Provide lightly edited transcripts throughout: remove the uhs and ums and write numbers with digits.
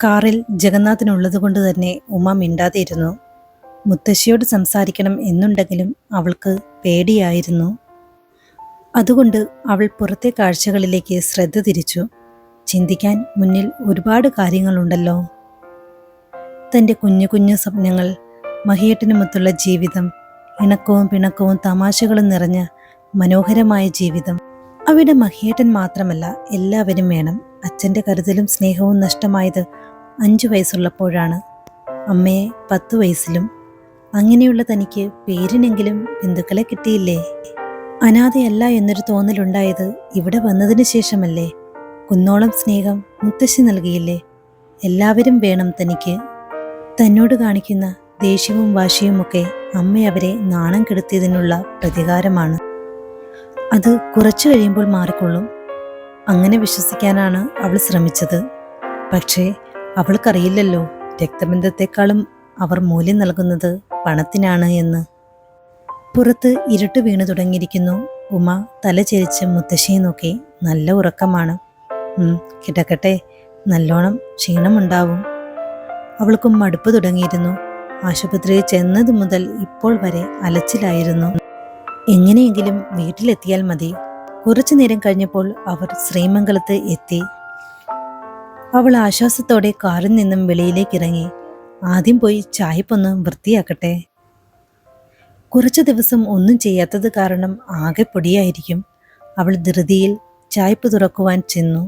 കാറിൽ ജഗന്നാഥനുള്ളതുകൊണ്ട് തന്നെ ഉമ മിണ്ടാതിരുന്നു. മുത്തശ്ശിയോട് സംസാരിക്കണം എന്നുണ്ടെങ്കിലും അവൾക്ക് പേടിയായിരുന്നു. അതുകൊണ്ട് അവൾ പുറത്തെ കാഴ്ചകളിലേക്ക് ശ്രദ്ധ തിരിച്ചു. ചിന്തിക്കാൻ മുന്നിൽ ഒരുപാട് കാര്യങ്ങളുണ്ടല്ലോ. തൻ്റെ കുഞ്ഞു കുഞ്ഞു സ്വപ്നങ്ങൾ, മഹിയേട്ടനുമൊത്തുള്ള ജീവിതം, ഇണക്കവും പിണക്കവും തമാശകളും നിറഞ്ഞ മനോഹരമായ ജീവിതം. അവിടെ മഹിയേട്ടൻ മാത്രമല്ല, എല്ലാവരും വേണം. അച്ഛൻ്റെ കരുതലും സ്നേഹവും നഷ്ടമായത് 5 വയസ്സുള്ളപ്പോഴാണ്, അമ്മയെ 10 വയസ്സിലും. അങ്ങനെയുള്ള തനിക്ക് പേരിനെങ്കിലും ബന്ധുക്കളെ കിട്ടിയില്ലേ? അനാഥയല്ല എന്നൊരു തോന്നലുണ്ടായത് ഇവിടെ വന്നതിന് ശേഷമല്ലേ? കുന്നോളം സ്നേഹം മുത്തശ്ശി നൽകിയില്ലേ? എല്ലാവരും വേണം തനിക്ക്. തന്നോട് കാണിക്കുന്ന ദേഷ്യവും വാശിയുമൊക്കെ അമ്മ അവരെ നാണം കെടുത്തിയതിനുള്ള പ്രതികാരമാണ്. അത് കുറച്ചു കഴിയുമ്പോൾ മാറിക്കൊള്ളും. അങ്ങനെ വിശ്വസിക്കാനാണ് അവൾ ശ്രമിച്ചത്. പക്ഷേ അവൾക്കറിയില്ലല്ലോ, രക്തബന്ധത്തെക്കാളും അവർ മൂല്യം നൽകുന്നത് പണത്തിനാണ് എന്ന്. പുറത്ത് ഇരുട്ട് വീണു തുടങ്ങിയിരിക്കുന്നു. ഉമ തല ചെരിച്ച് മുത്തശ്ശിയെ നോക്കി. നല്ല ഉറക്കമാണ്. കിടക്കട്ടെ, നല്ലോണം ക്ഷീണമുണ്ടാവും. അവൾക്കും മടുപ്പ് തുടങ്ങിയിരുന്നു. ആശുപത്രിയിൽ ചെന്നത് മുതൽ ഇപ്പോൾ വരെ അലച്ചിലായിരുന്നു. എങ്ങനെയെങ്കിലും വീട്ടിലെത്തിയാൽ മതി. കുറച്ചു നേരം കഴിഞ്ഞപ്പോൾ അവർ ശ്രീമംഗലത്ത് എത്തി. അവൾ ആശ്വാസത്തോടെ കാറിൽ നിന്നും വെളിയിലേക്ക് ഇറങ്ങി. ആദ്യം പോയി ചായപ്പൊന്ന് വൃത്തിയാക്കട്ടെ. കുറച്ചു ദിവസം ഒന്നും ചെയ്യാത്തത് കാരണം ആകെ പൊടിയായിരിക്കും. അവൾ ധൃതിയിൽ ചായപ്പ് തുറക്കുവാൻ ചെന്നു.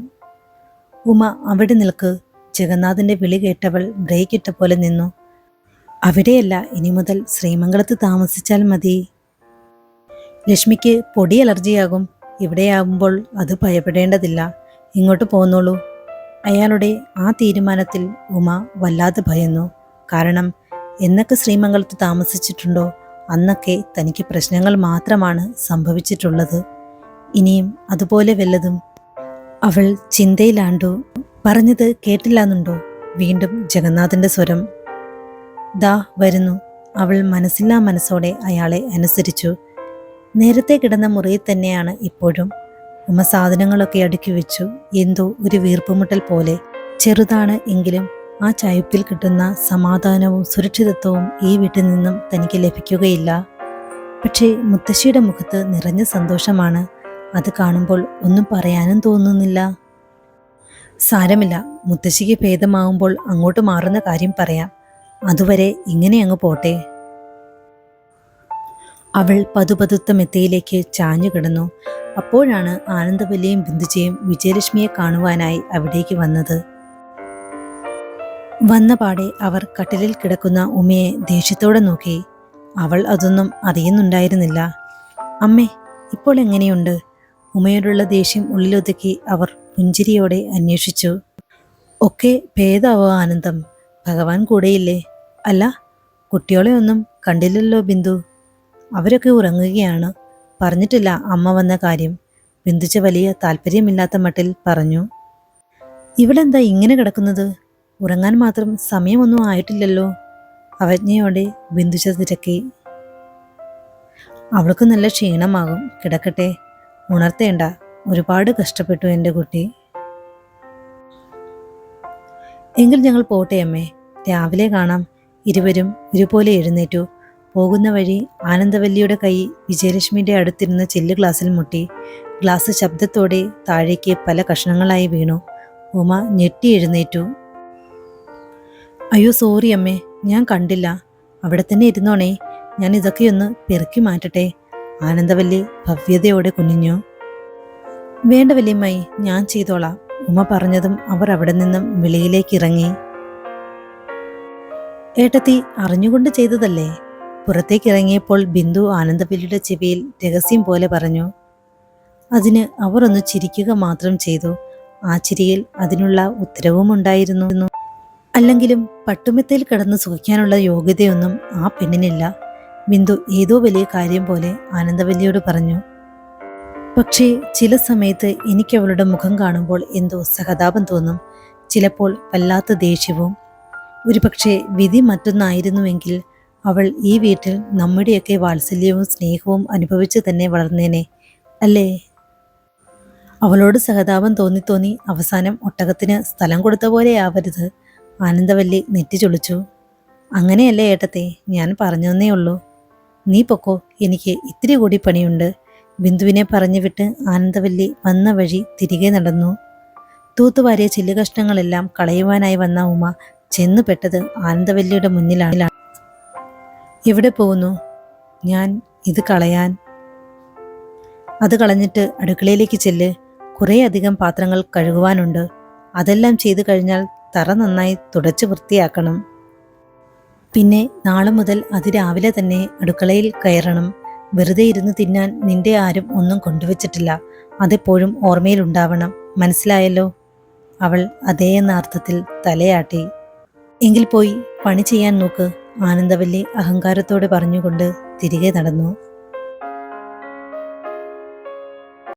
ഉമ അവിടെ നിൽക്ക്. ജഗന്നാഥന്റെ വിളി കേട്ടവൾ ബ്രേക്ക് ഇട്ട പോലെ നിന്നു. അവിടെയല്ല, ഇനി മുതൽ ശ്രീമംഗലത്ത് താമസിച്ചാൽ മതി. ലക്ഷ്മിക്ക് പൊടി അലർജിയാകും. ഇവിടെയാകുമ്പോൾ അത് ഭയപ്പെടേണ്ടതില്ല. ഇങ്ങോട്ട് പോന്നോളൂ. അയാളുടെ ആ തീരുമാനത്തിൽ ഉമ വല്ലാതെ ഭയന്നു. കാരണം എന്നൊക്കെ ശ്രീമംഗലത്ത് താമസിച്ചിട്ടുണ്ടോ അന്നൊക്കെ തനിക്ക് പ്രശ്നങ്ങൾ മാത്രമാണ് സംഭവിച്ചിട്ടുള്ളത്. ഇനിയും അതുപോലെ വല്ലതും? അവൾ ചിന്തയിലാണ്ടു. പറഞ്ഞത് കേട്ടില്ലാന്നുണ്ടോ? വീണ്ടും ജഗന്നാഥന്റെ സ്വരം. ദാ വരുന്നു. അവൾ മനസ്സില്ലാ മനസ്സോടെ അയാളെ അനുസരിച്ചു. നേരത്തെ കിടന്ന മുറിയിൽ തന്നെയാണ് ഇപ്പോഴും. ഉമ സാധനങ്ങളൊക്കെ അടുക്കി വെച്ചു. എന്തോ ഒരു വീർപ്പുമുട്ടൽ പോലെ. ചെറുതാണ് എങ്കിലും ആ ചായപ്പിൽ കിട്ടുന്ന സമാധാനവും സുരക്ഷിതത്വവും ഈ വീട്ടിൽ നിന്നും തനിക്ക് ലഭിക്കുകയില്ല. പക്ഷേ മുത്തശ്ശിയുടെ മുഖത്ത് നിറഞ്ഞ സന്തോഷമാണ്. അത് കാണുമ്പോൾ ഒന്നും പറയാനും തോന്നുന്നില്ല. സാരമില്ല, മുത്തശ്ശിക്ക് ഭേദമാവുമ്പോൾ അങ്ങോട്ട് മാറുന്ന കാര്യം പറയാം. അതുവരെ ഇങ്ങനെ അങ്ങ് പോട്ടെ. അവൾ പതുപതുത്ത മെത്തയിലേക്ക് ചാഞ്ഞു കിടന്നു. അപ്പോഴാണ് ആനന്ദവല്ലിയും ബിന്ദുജയും വിജയലക്ഷ്മിയെ കാണുവാനായി അവിടേക്ക് വന്നത്. വന്ന പാടെ അവർ കട്ടിലിൽ കിടക്കുന്ന ഉമയെ ദേഷ്യത്തോടെ നോക്കി. അവൾ അതൊന്നും അറിയുന്നുണ്ടായിരുന്നില്ല. അമ്മേ, ഇപ്പോൾ എങ്ങനെയുണ്ട്? ഉമയോടുള്ള ദേഷ്യം ഉള്ളിലൊതുക്കി അവർ പുഞ്ചിരിയോടെ അന്വേഷിച്ചു. ഒക്കെ ഭേദാവോ ആനന്ദം? ഭഗവാൻ കൂടെയില്ലേ? അല്ല, കുട്ടികളെ ഒന്നും കണ്ടില്ലല്ലോ ബിന്ദു. അവരൊക്കെ ഉറങ്ങുകയാണ്. പറഞ്ഞിട്ടില്ല അമ്മ വന്ന കാര്യം. ബിന്ദുച്ച വലിയ താല്പര്യമില്ലാത്ത മട്ടിൽ പറഞ്ഞു. ഇവളെന്താ ഇങ്ങനെ കിടക്കുന്നത്? ഉറങ്ങാൻ മാത്രം സമയമൊന്നും ആയിട്ടില്ലല്ലോ. അവജ്ഞയോടെ ബിന്ദുച്ച തിരക്കി. അവൾക്ക് നല്ല ക്ഷീണമാകും. കിടക്കട്ടെ, ഉണർത്തേണ്ട. ഒരുപാട് കഷ്ടപ്പെട്ടു എൻ്റെ കുട്ടി. എങ്കിൽ ഞങ്ങൾ പോട്ടെ അമ്മേ, രാവിലെ കാണാം. ഇരുവരും ഒരുപോലെ എഴുന്നേറ്റു. പോകുന്ന വഴി ആനന്ദവല്ലിയുടെ കൈ വിജയലക്ഷ്മിയുടെ അടുത്തിരുന്ന ചില്ല് ഗ്ലാസ്സിൽ മുട്ടി. ഗ്ലാസ് ശബ്ദത്തോടെ താഴേക്ക് പല കഷ്ണങ്ങളായി വീണു. ഉമ ഞെട്ടി എഴുന്നേറ്റു. അയ്യോ സോറി അമ്മേ, ഞാൻ കണ്ടില്ല. അവിടെ തന്നെ ഇരുന്നോണേ, ഞാൻ ഇതൊക്കെയൊന്ന് പെറുക്കി മാറ്റട്ടെ. ആനന്ദവല്ലി ഭവ്യതയോടെ കുനിഞ്ഞു. വേണ്ട വല്യമ്മായി, ഞാൻ ചെയ്തോളാം. ഉമ പറഞ്ഞതും അവർ അവിടെ നിന്നും വെളിയിലേക്ക് ഇറങ്ങി. ഏട്ടത്തി അറിഞ്ഞുകൊണ്ട് ചെയ്തതല്ലേ? പുറത്തേക്കിറങ്ങിയപ്പോൾ ബിന്ദു ആനന്ദവല്ലിയുടെ ചെവിയിൽ രഹസ്യം പോലെ പറഞ്ഞു. അതിന് അവർ ഒന്ന് ചിരിക്കുക മാത്രം ചെയ്തു. ആ ചിരിയിൽ അതിനുള്ള ഉത്തരവും ഉണ്ടായിരുന്നു. അല്ലെങ്കിലും പട്ടുമെത്തയിൽ കിടന്ന് സുഖിക്കാനുള്ള യോഗ്യതയൊന്നും ആ പെണ്ണിനില്ല. ബിന്ദു ഏതോ വലിയ കാര്യം പോലെ ആനന്ദവല്ലിയോട് പറഞ്ഞു. പക്ഷേ ചില സമയത്ത് എനിക്ക് അവളുടെ മുഖം കാണുമ്പോൾ എന്തോ സഹതാപം തോന്നും. ചിലപ്പോൾ വല്ലാത്ത ദേഷ്യവും. ഒരുപക്ഷെ വിധി മറ്റൊന്നായിരുന്നുവെങ്കിൽ അവൾ ഈ വീട്ടിൽ നമ്മുടെയൊക്കെ വാത്സല്യവും സ്നേഹവും അനുഭവിച്ച് തന്നെ വളർന്നേനെ അല്ലേ? അവളോട് സഹതാപം തോന്നി അവസാനം ഒട്ടകത്തിന് സ്ഥലം കൊടുത്ത പോലെ ആവരുത്. ആനന്ദവല്ലി നെറ്റി ചുളിച്ചു. അങ്ങനെയല്ലേ ഏട്ടത്തെ, ഞാൻ പറഞ്ഞതന്നേ ഉള്ളൂ. നീ പൊക്കോ, എനിക്ക് ഇത്തിരി കൂടി പണിയുണ്ട്. ബിന്ദുവിനെ പറഞ്ഞു വിട്ട് ആനന്ദവല്ലി വന്ന വഴി തിരികെ നടന്നു. തൂത്തുവാരിയ ചില്ലുകഷ്ണങ്ങളെല്ലാം കളയുവാനായി വന്ന ഉമ ചെന്നു പെട്ടത് ആനന്ദവല്ലിയുടെ മുന്നിലാണ്. എവിടെ പോകുന്നു? ഞാൻ ഇത് കളയാൻ. അത് കളഞ്ഞിട്ട് അടുക്കളയിലേക്ക് ചെല്ല്. കുറേ അധികം പാത്രങ്ങൾ കഴുകുവാനുണ്ട്. അതെല്ലാം ചെയ്തു കഴിഞ്ഞാൽ തറ നന്നായി തുടച്ച് വൃത്തിയാക്കണം. പിന്നെ നാളെ മുതൽ അതിരാവിലെ തന്നെ അടുക്കളയിൽ കയറണം. വെറുതെ ഇരുന്ന് തിന്നാൻ നിന്റെ ആരും ഒന്നും കൊണ്ടുവച്ചിട്ടില്ല. അതെപ്പോഴും ഓർമ്മയിലുണ്ടാവണം. മനസ്സിലായല്ലോ? അവൾ അതേ എന്ന അർത്ഥത്തിൽ തലയാട്ടി. എങ്കിൽ പോയി പണി ചെയ്യാൻ നോക്ക്, ആനന്ദവല്ലി അഹങ്കാരത്തോടെ പറഞ്ഞുകൊണ്ട് തിരികെ നടന്നു.